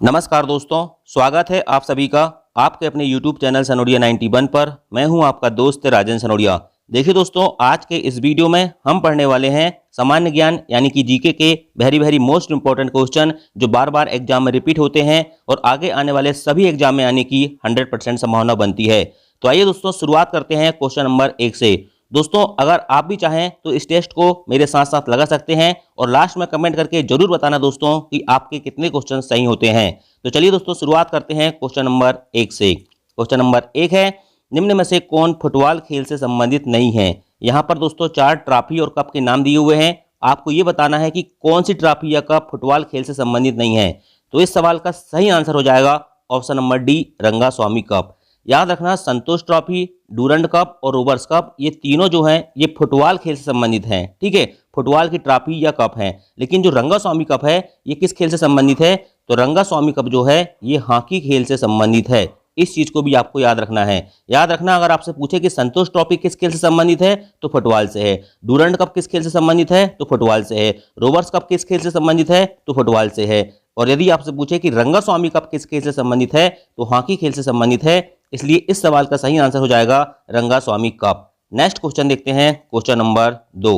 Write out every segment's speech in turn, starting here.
नमस्कार दोस्तों, स्वागत है आप सभी का आपके अपने YouTube चैनल सनोडिया 91 पर। मैं हूं आपका दोस्त राजन सनोडिया। देखिए दोस्तों, आज के इस वीडियो में हम पढ़ने वाले हैं सामान्य ज्ञान यानी कि जीके के वेरी मोस्ट इंपॉर्टेंट क्वेश्चन जो बार बार एग्जाम में रिपीट होते हैं और आगे आने वाले सभी एग्जाम में आने की 100% संभावना बनती है। तो आइए दोस्तों, शुरुआत करते हैं क्वेश्चन नंबर 1 से। दोस्तों, अगर आप भी चाहें तो इस टेस्ट को मेरे साथ साथ लगा सकते हैं और लास्ट में कमेंट करके जरूर बताना दोस्तों कि आपके कितने क्वेश्चन सही होते हैं। तो चलिए दोस्तों, शुरुआत करते हैं क्वेश्चन नंबर 1 से। क्वेश्चन नंबर 1 है, निम्न में से कौन फुटबॉल खेल से संबंधित नहीं है। यहाँ पर दोस्तों 4 ट्रॉफी और कप के नाम दिए हुए हैं। आपको ये बताना है कि कौन सी ट्रॉफी या कप फुटबॉल खेल से संबंधित नहीं है। तो इस सवाल का सही आंसर हो जाएगा option number D, Rangaswamy cup. याद रखना, संतोष ट्रॉफी, डूरंड कप और रोबर्स कप ये तीनों जो हैं ये फुटबॉल खेल से संबंधित हैं। ठीक है, फुटबॉल की ट्रॉफी या कप हैं। लेकिन जो रंगास्वामी कप है ये किस खेल से संबंधित है? तो रंगास्वामी कप जो है ये हॉकी खेल से संबंधित है। इस चीज को भी आपको याद रखना है। याद रखना, अगर आपसे पूछे कि संतोष ट्रॉफी किस खेल से संबंधित है तो फुटबॉल से है, डूरंड कप किस खेल से संबंधित है तो फुटबॉल से है, रोबर्स कप किस खेल से संबंधित है तो फुटबॉल से है, और यदि आपसे पूछे कि रंगास्वामी कप किस खेल से संबंधित है तो हॉकी खेल से संबंधित है। इसलिए इस सवाल का सही आंसर हो जाएगा रंगास्वामी कप। नेक्स्ट क्वेश्चन देखते हैं, क्वेश्चन नंबर 2।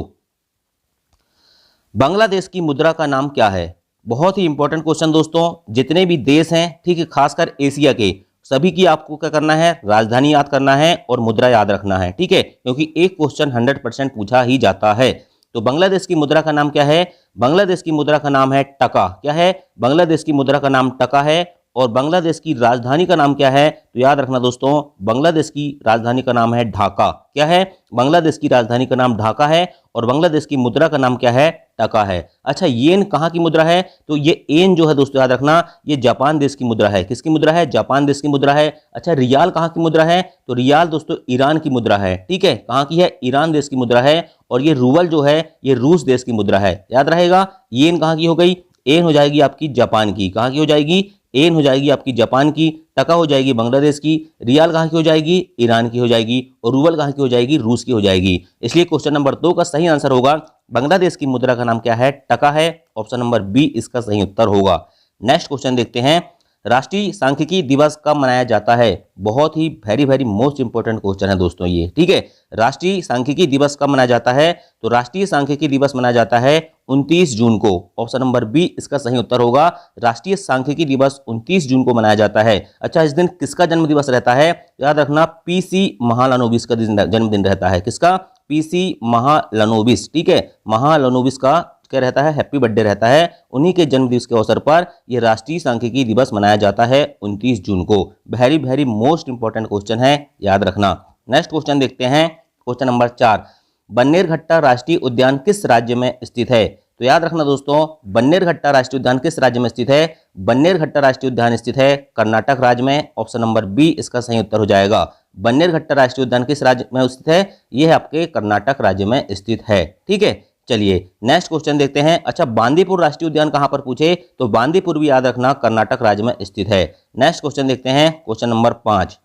बांग्लादेश की मुद्रा का नाम क्या है? बहुत ही इंपॉर्टेंट क्वेश्चन दोस्तों। जितने भी देश हैं, ठीक है, खासकर एशिया के, सभी की आपको क्या करना है, राजधानी याद करना है और मुद्रा याद रखना है। ठीक है, क्योंकि एक क्वेश्चन 100% पूछा ही जाता है। तो बांग्लादेश की मुद्रा का नाम क्या है? बांग्लादेश की मुद्रा का नाम है टका। क्या है? बांग्लादेश की मुद्रा का नाम टका है। और बांग्लादेश की राजधानी का नाम क्या है? तो याद रखना दोस्तों, बांग्लादेश की राजधानी का नाम है ढाका। क्या है? बांग्लादेश की राजधानी का नाम ढाका है और बांग्लादेश की मुद्रा का नाम क्या है? टका है। अच्छा, येन कहाँ की मुद्रा है? तो ये येन जो है दोस्तों याद रखना, ये जापान देश की मुद्रा है। किसकी मुद्रा है? जापान देश की मुद्रा है। अच्छा, रियाल कहाँ की मुद्रा है? तो रियाल दोस्तों ईरान की मुद्रा है। ठीक है, कहाँ की है? ईरान देश की मुद्रा है। और ये रूबल जो है ये रूस देश की मुद्रा है। याद रहेगा, येन कहाँ की हो गई? येन हो जाएगी आपकी जापान की। कहाँ की हो जाएगी? येन हो जाएगी आपकी जापान की। टका हो जाएगी बांग्लादेश की। रियाल कहाँ की हो जाएगी? ईरान की हो जाएगी। और रूबल कहाँ की हो जाएगी? रूस की हो जाएगी। इसलिए क्वेश्चन नंबर 2 का सही आंसर होगा, बांग्लादेश की मुद्रा का नाम क्या है? टका है। ऑप्शन नंबर बी इसका सही उत्तर होगा। नेक्स्ट क्वेश्चन देखते हैं, राष्ट्रीय सांख्यिकी दिवस कब मनाया जाता है? बहुत ही वेरी मोस्ट इंपॉर्टेंट क्वेश्चन है दोस्तों ये। ठीक है, राष्ट्रीय सांख्यिकी दिवस कब मनाया जाता है? तो राष्ट्रीय सांख्यिकी दिवस मनाया जाता है 29 जून को। ऑप्शन नंबर बी इसका सही उत्तर होगा। राष्ट्रीय सांख्यिकी दिवस 29 जून को मनाया जाता है। अच्छा, इस दिन किसका जन्म दिवस रहता है? याद रखना, पीसी महालनोबिस का जन्मदिन रहता है। किसका? पीसी महालनोबिस। ठीक है, महालनोबिस का क्या रहता है? हैप्पी बर्थडे रहता है। उन्हीं के जन्म दिवस के अवसर पर यह राष्ट्रीय सांख्यिकी दिवस मनाया जाता है 29 जून को। वेरी मोस्ट इंपॉर्टेंट क्वेश्चन है, याद रखना। नेक्स्ट क्वेश्चन देखते हैं, क्वेश्चन नंबर 4। बन्नेरघट्टा राष्ट्रीय उद्यान किस राज्य में स्थित है? तो याद रखना दोस्तों, बन्नेरघट्टा राष्ट्रीय उद्यान किस राज्य में स्थित है? बन्नेरघट्टा राष्ट्रीय उद्यान स्थित है कर्नाटक राज्य में। ऑप्शन नंबर बी इसका सही उत्तर हो जाएगा। बन्नेरघट्टा राष्ट्रीय उद्यान किस राज्य में स्थित है? यह आपके कर्नाटक राज्य में स्थित है। ठीक है, चलिए नेक्स्ट क्वेश्चन देखते हैं। अच्छा, बांदीपुर राष्ट्रीय उद्यान कहां पर पूछे? तो बांदीपुर भी याद रखना कर्नाटक राज्य में स्थित है। नेक्स्ट क्वेश्चन देखते हैं, क्वेश्चन नंबर 5।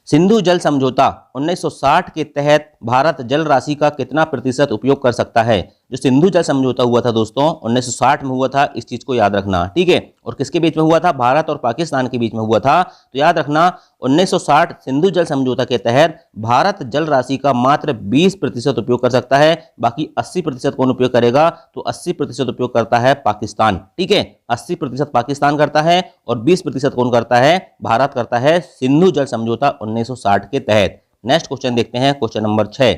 सिंधु जल समझौता 1960 के तहत भारत जल राशि का कितना प्रतिशत उपयोग कर सकता है? जो सिंधु जल समझौता हुआ था दोस्तों 1960 में हुआ था, इस चीज को याद रखना। ठीक है, और किसके बीच में हुआ था? भारत और पाकिस्तान के बीच में हुआ था। तो याद रखना, 1960 सिंधु जल समझौता के तहत भारत जल राशि का मात्र 20% उपयोग कर सकता है। बाकी 80% कौन उपयोग करेगा? तो 80% उपयोग करता है पाकिस्तान। ठीक है, 80% पाकिस्तान करता है और 20% कौन करता है? भारत करता है, सिंधु जल समझौता 1960 के तहत। नेक्स्ट क्वेश्चन देखते हैं, question number 6।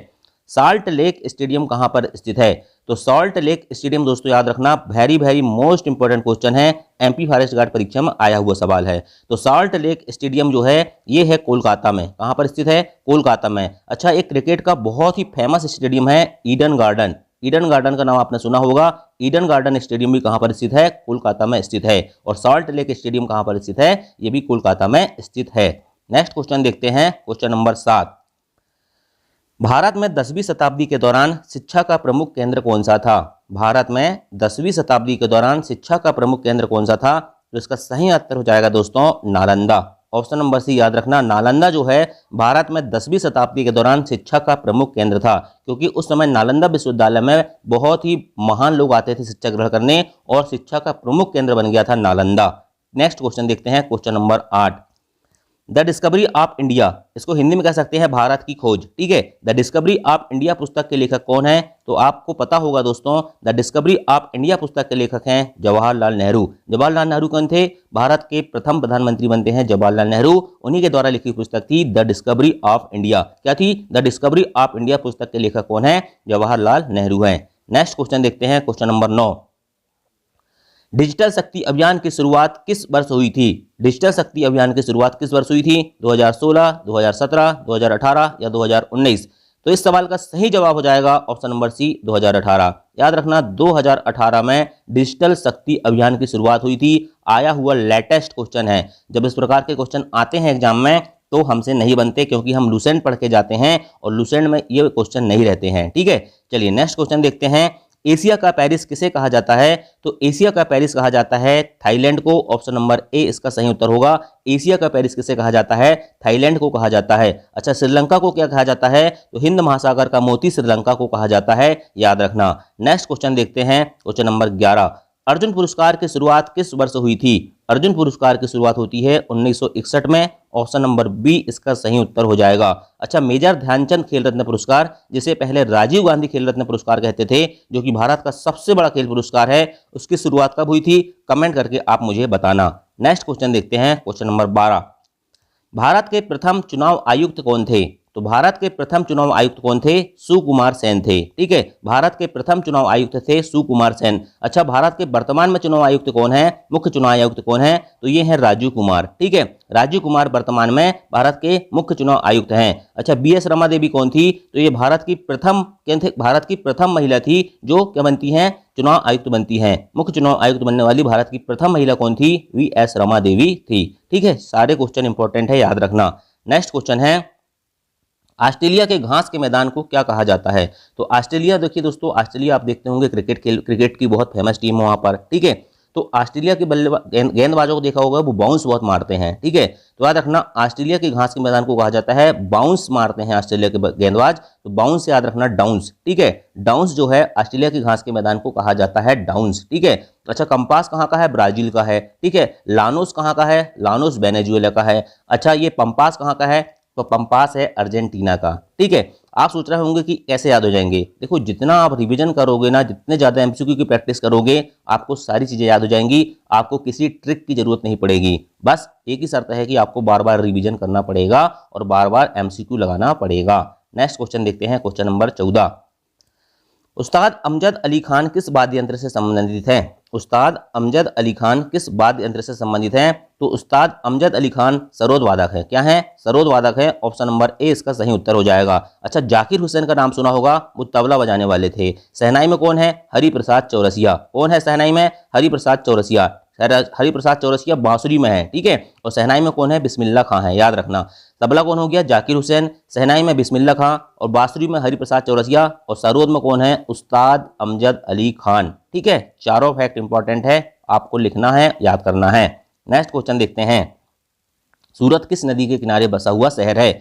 Salt lake stadium कहां पर स्थित है? तो सॉल्ट लेक स्टेडियम दोस्तों याद रखना, वेरी मोस्ट इंपॉर्टेंट क्वेश्चन है, एमपी फॉरेस्ट गार्ड परीक्षा में आया हुआ सवाल है। तो सॉल्ट लेक स्टेडियम जो है ये है कोलकाता में। कहां पर स्थित है? कोलकाता में। अच्छा, एक क्रिकेट का बहुत ही फेमस स्टेडियम है ईडन गार्डन। ईडन गार्डन का नाम आपने सुना होगा। ईडन गार्डन स्टेडियम भी कहां पर स्थित है? कोलकाता में स्थित है। और सॉल्ट लेक स्टेडियम कहां पर स्थित है? ये भी कोलकाता में स्थित है। नेक्स्ट क्वेश्चन देखते हैं, क्वेश्चन नंबर 7। भारत में 10वीं शताब्दी के दौरान शिक्षा का प्रमुख केंद्र कौन सा था? भारत में 10वीं शताब्दी के दौरान शिक्षा का प्रमुख केंद्र कौन सा था? तो इसका सही उत्तर हो जाएगा दोस्तों नालंदा। ऑप्शन नंबर सी याद रखना, नालंदा जो है भारत में 10वीं शताब्दी के दौरान शिक्षा का प्रमुख केंद्र था, क्योंकि उस समय नालंदा विश्वविद्यालय में बहुत ही महान लोग आते थे शिक्षा ग्रहण करने और शिक्षा का प्रमुख केंद्र बन गया था नालंदा। नेक्स्ट क्वेश्चन देखते हैं, question number 8, the discovery of India, इसको हिंदी में कह सकते हैं भारत की खोज, ठीक है। द डिस्कवरी ऑफ इंडिया पुस्तक के लेखक कौन है? तो आपको पता होगा दोस्तों, द डिस्कवरी ऑफ इंडिया पुस्तक के लेखक हैं जवाहरलाल नेहरू। जवाहरलाल नेहरू कौन थे? भारत के प्रथम प्रधानमंत्री बनते हैं जवाहरलाल नेहरू, उन्हीं के द्वारा लिखी पुस्तक थी द डिस्कवरी ऑफ इंडिया। क्या थी? द डिस्कवरी ऑफ इंडिया पुस्तक के लेखक कौन है? जवाहरलाल नेहरू हैं। नेक्स्ट क्वेश्चन देखते हैं, क्वेश्चन नंबर 9, डिजिटल शक्ति अभियान की शुरुआत किस वर्ष हुई थी? डिजिटल शक्ति अभियान की शुरुआत किस वर्ष हुई थी? 2016, 2017, 2018 या 2019? तो इस सवाल का सही जवाब हो जाएगा ऑप्शन नंबर सी 2018। याद रखना 2018 में डिजिटल शक्ति अभियान की शुरुआत हुई थी। आया हुआ लेटेस्ट क्वेश्चन है। जब इस प्रकार के क्वेश्चन आते हैं एग्जाम में तो हमसे नहीं बनते, क्योंकि हम लूसेंट पढ़ के जाते हैं और लूसेंट में ये क्वेश्चन नहीं रहते हैं, ठीक है। चलिए नेक्स्ट क्वेश्चन देखते हैं, एशिया का पेरिस किसे कहा जाता है? तो एशिया का पेरिस कहा जाता है थाईलैंड को। ऑप्शन नंबर ए इसका सही उत्तर होगा। एशिया का पेरिस किसे कहा जाता है? थाईलैंड को कहा जाता है। अच्छा, श्रीलंका को क्या कहा जाता है? तो हिंद महासागर का मोती श्रीलंका को कहा जाता है, याद रखना। नेक्स्ट क्वेश्चन देखते हैं, क्वेश्चन नंबर 11, अर्जुन पुरस्कार की शुरुआत किस वर्ष हुई थी? अर्जुन पुरस्कार की शुरुआत होती है 1961 में। ऑप्शन नंबर बी इसका सही उत्तर हो जाएगा। अच्छा, मेजर ध्यानचंद खेल रत्न पुरस्कार, जिसे पहले राजीव गांधी खेल रत्न पुरस्कार कहते थे, जो कि भारत का सबसे बड़ा खेल पुरस्कार है, उसकी शुरुआत कब हुई थी? कमेंट करके आप मुझे बताना। नेक्स्ट क्वेश्चन देखते हैं, क्वेश्चन नंबर 12, भारत के प्रथम चुनाव आयुक्त कौन थे? तो भारत के प्रथम चुनाव आयुक्त कौन थे? सुकुमार सेन थे, ठीक है। भारत के प्रथम चुनाव आयुक्त थे सुकुमार सेन। अच्छा, भारत के वर्तमान में चुनाव आयुक्त कौन है? मुख्य चुनाव आयुक्त कौन है? तो ये है राजीव कुमार, ठीक है। राजीव कुमार वर्तमान में भारत के मुख्य चुनाव आयुक्त हैं। अच्छा, बीएस रमा देवी कौन थी? तो ये भारत की प्रथम महिला थी जो क्या बनती हैं? चुनाव आयुक्त बनती हैं। मुख्य चुनाव आयुक्त बनने वाली भारत की प्रथम महिला कौन थी? वीएस रमा देवी थी, ठीक है। सारे क्वेश्चन इंपॉर्टेंट है, याद रखना। नेक्स्ट क्वेश्चन है, ऑस्ट्रेलिया के घास के मैदान को क्या कहा जाता है? तो ऑस्ट्रेलिया, देखिए दोस्तों, ऑस्ट्रेलिया आप देखते होंगे क्रिकेट की बहुत फेमस टीम है वहां पर, ठीक है। तो ऑस्ट्रेलिया के गेंदबाजों को देखा होगा, वो बाउंस बहुत मारते हैं, ठीक है। तो याद रखना ऑस्ट्रेलिया के घास के मैदान को कहा जाता है, बाउंस मारते हैं ऑस्ट्रेलिया के गेंदबाज, तो बाउंस से याद रखना डाउन्स, ठीक है। डाउन्स जो है ऑस्ट्रेलिया के घास के मैदान को कहा जाता है डाउन्स, ठीक है। अच्छा, कंपास कहाँ का है? ब्राजील का है, ठीक है। लानोस कहाँ का है? लानोस वेनेजुएला का है। अच्छा, ये पंपास कहाँ का है? तो पंपास है अर्जेंटीना का, ठीक है। आप सोच रहे होंगे कि कैसे याद हो जाएंगे। देखो, जितना आप रिवीजन करोगे ना, जितने ज्यादा एमसीक्यू की प्रैक्टिस करोगे, आपको सारी चीजें याद हो जाएंगी। आपको किसी ट्रिक की जरूरत नहीं पड़ेगी। बस एक ही शर्त है कि आपको बार बार रिवीजन करना पड़ेगा और बार बार एमसीक्यू लगाना पड़ेगा। नेक्स्ट क्वेश्चन देखते हैं, क्वेश्चन नंबर 14, उस्ताद अमजद अली खान किस वाद्य यंत्र से संबंधित हैं? उस्ताद अमजद अली खान किस वाद्य यंत्र से संबंधित हैं? तो उस्ताद अमजद अली खान सरोद वादक है। क्या है? सरोद वादक है। ऑप्शन नंबर ए इसका सही उत्तर हो जाएगा। अच्छा, जाकिर हुसैन का नाम सुना होगा, वो तबला बजाने वाले थे। शहनाई में कौन है? हरिप्रसाद चौरसिया। कौन है शहनाई में? हरिप्रसाद चौरसिया। हरिप्रसाद चौरसिया बांसुरी में है, ठीक है। और शहनाई में कौन है? बिस्मिल्लाह खां है, याद रखना। तबला कौन हो गया? जाकिर हुसैन। शहनाई में बिस्मिल्लाह खां और बांसुरी में हरिप्रसाद चौरसिया और सरोद में कौन है? उस्ताद अमजद अली खान, ठीक है। चारों फैक्ट इंपॉर्टेंट है, आपको लिखना है, याद करना है। नेक्स्ट क्वेश्चन देखते हैं, सूरत किस नदी के किनारे बसा हुआ शहर है?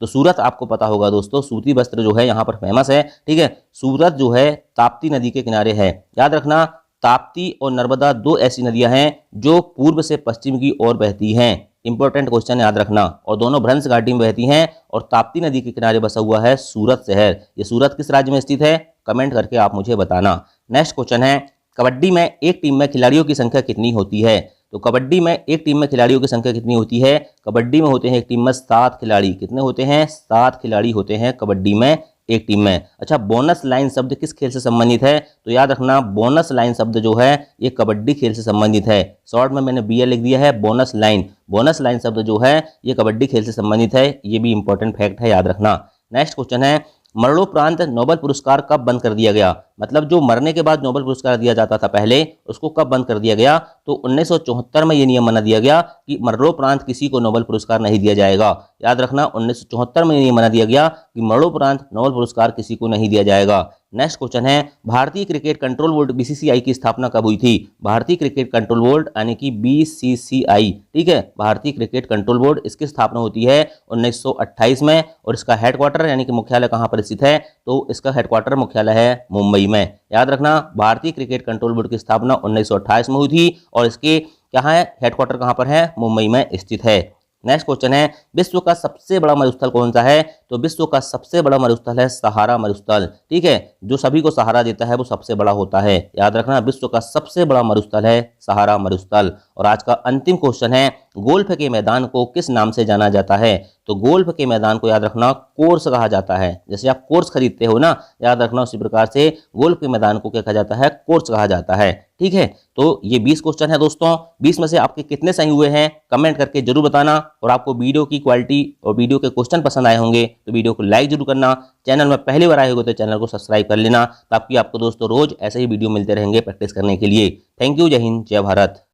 तो सूरत आपको पता होगा दोस्तों, सूती वस्त्र जो है यहाँ पर फेमस है, ठीक है। सूरत जो है ताप्ती नदी के किनारे है, याद रखना। ताप्ती और नर्मदा दो ऐसी नदियां हैं जो पूर्व से पश्चिम की ओर बहती हैं। इंपॉर्टेंट क्वेश्चन याद रखना। और दोनों भ्रंश घाटी में बहती हैं और ताप्ती नदी के किनारे बसा हुआ है सूरत शहर। ये सूरत किस राज्य में स्थित है? कमेंट करके आप मुझे बताना। नेक्स्ट क्वेश्चन है, कबड्डी में एक टीम में खिलाड़ियों की संख्या कितनी होती है? तो कबड्डी में एक टीम में खिलाड़ियों की संख्या कितनी होती है? कबड्डी में होते हैं एक टीम में 7 खिलाड़ी। कितने होते हैं? 7 खिलाड़ी होते हैं कबड्डी में एक टीम में। अच्छा, बोनस लाइन शब्द किस खेल से संबंधित है? तो याद रखना, बोनस लाइन शब्द जो है ये कबड्डी खेल से संबंधित है। शॉर्ट में मैंने BL लिख दिया है, बोनस लाइन। बोनस लाइन शब्द जो है ये कबड्डी खेल से संबंधित है। ये भी इंपॉर्टेंट फैक्ट है, याद रखना। नेक्स्ट क्वेश्चन है, मरणोपरांत नोबेल पुरस्कार कब बंद कर दिया गया? मतलब जो मरने के बाद नोबेल पुरस्कार दिया जाता था पहले, उसको कब बंद कर दिया गया? तो 1974 में ये नियम बना दिया गया कि मरणोपरांत किसी को नोबेल पुरस्कार नहीं दिया जाएगा। याद रखना, 1974 में ये नियम बना दिया गया कि मरणोपरांत नोबेल पुरस्कार किसी को नहीं दिया जाएगा। नेक्स्ट क्वेश्चन है, भारतीय क्रिकेट कंट्रोल बोर्ड बीसीसीआई की स्थापना कब हुई थी? भारतीय क्रिकेट कंट्रोल बोर्ड यानी कि बीसीसीआई, ठीक है, भारतीय क्रिकेट कंट्रोल बोर्ड, इसकी स्थापना होती है 1928 में और इसका हेडक्वार्टर यानी कि मुख्यालय कहां पर स्थित है? तो इसका हेडक्वार्टर मुख्यालय है मुंबई में। याद रखना, भारतीय क्रिकेट कंट्रोल बोर्ड की स्थापना 1928 में हुई थी और इसके कहाँ है, हेडक्वार्टर कहां पर है? मुंबई में स्थित है। नेक्स्ट क्वेश्चन है, विश्व का सबसे बड़ा मरुस्थल कौन सा है? तो विश्व का सबसे बड़ा मरुस्थल है सहारा मरुस्थल, ठीक है, जो सभी को सहारा देता है वो सबसे बड़ा होता है। याद रखना, विश्व का सबसे बड़ा मरुस्थल है सहारा मरुस्थल। और आज का अंतिम क्वेश्चन है, गोल्फ के मैदान को किस नाम से जाना जाता है? तो गोल्फ के मैदान को याद रखना कोर्स कहा जाता है। जैसे आप कोर्स खरीदते हो ना, याद रखना उसी प्रकार से गोल्फ के मैदान को क्या कहा जाता है? कोर्स कहा जाता है, ठीक है। तो ये 20 क्वेश्चन है दोस्तों, 20 में से आपके कितने सही हुए हैं कमेंट करके जरूर बताना। और आपको वीडियो की क्वालिटी और वीडियो के क्वेश्चन पसंद आए होंगे तो वीडियो को लाइक जरूर करना। चैनल में पहली बार आए होगे तो चैनल को सब्सक्राइब कर लेना, ताकि आपको दोस्तों रोज ऐसे ही वीडियो मिलते रहेंगे प्रैक्टिस करने के लिए। थैंक यू, जय हिंद, जय भारत।